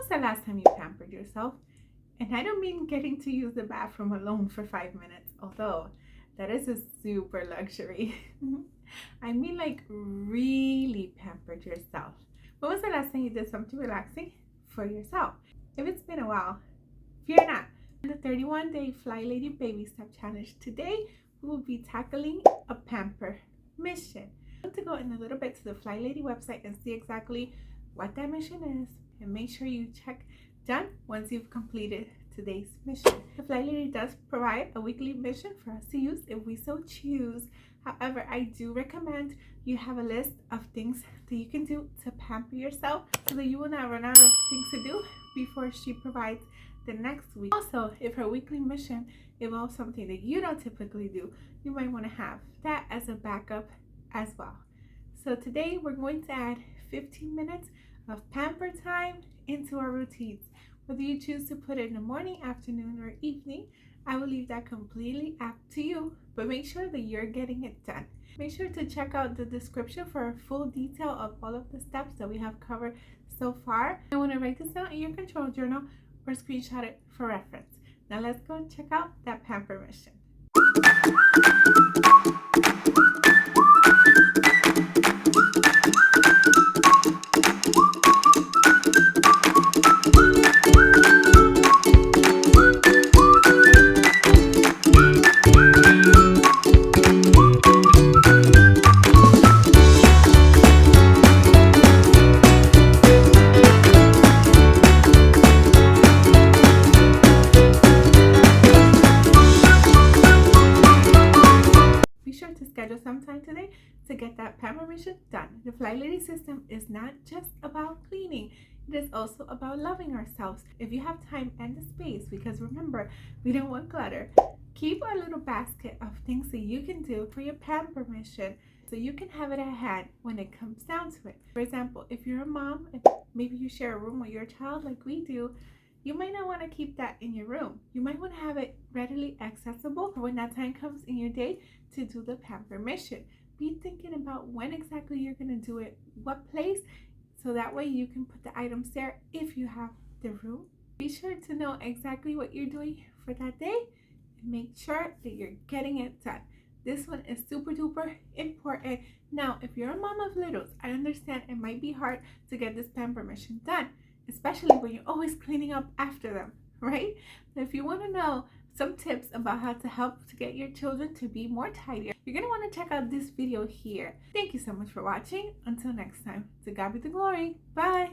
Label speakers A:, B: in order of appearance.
A: was the last time you pampered yourself? And I don't mean getting to use the bathroom alone for 5 minutes, although that is a super luxury. I mean like really pampered yourself. When was the last time you did something relaxing for yourself? If it's been a while, fear not. In the 31-day Flylady Baby Step Challenge today, we will be tackling a pamper mission. I'm going to go in a little bit to the Flylady website and see exactly what that mission is, and make sure you check done once you've completed today's mission. The Flylady does provide a weekly mission for us to use if we so choose. However, I do recommend you have a list of things that you can do to pamper yourself so that you will not run out of things to do before she provides the next week. Also, if her weekly mission involves something that you don't typically do, you might want to have that as a backup as well. So today we're going to add 15 minutes of pamper time into our routines. Whether you choose to put it in the morning, afternoon, or evening, I will leave that completely up to you, but make sure that you're getting it done. Make sure to check out the description for a full detail of all of the steps that we have covered so far. I want to write this down in your control journal or screenshot it for reference. Now let's go and check out that pamper mission. Schedule some time today to get that pamper mission done. The Flylady system is not just about cleaning, it is also about loving ourselves. If you have time and the space, because remember, we don't want clutter, keep a little basket of things that you can do for your pamper mission so you can have it at hand when it comes down to it. For example, if you're a mom and maybe you share a room with your child like we do, you might not want to keep that in your room. You might want to have it readily accessible when that time comes in your day to do the pamper mission. Be thinking about when exactly you're going to do it, what place, so that way you can put the items there if you have the room. Be sure to know exactly what you're doing for that day and make sure that you're getting it done. This one is super duper important. Now, if you're a mom of littles, I understand it might be hard to get this pamper mission done, especially when you're always cleaning up after them, right? So if you want to know some tips about how to help to get your children to be more tidier, you're going to want to check out this video here. Thank you so much for watching. Until next time, to God be the glory. Bye.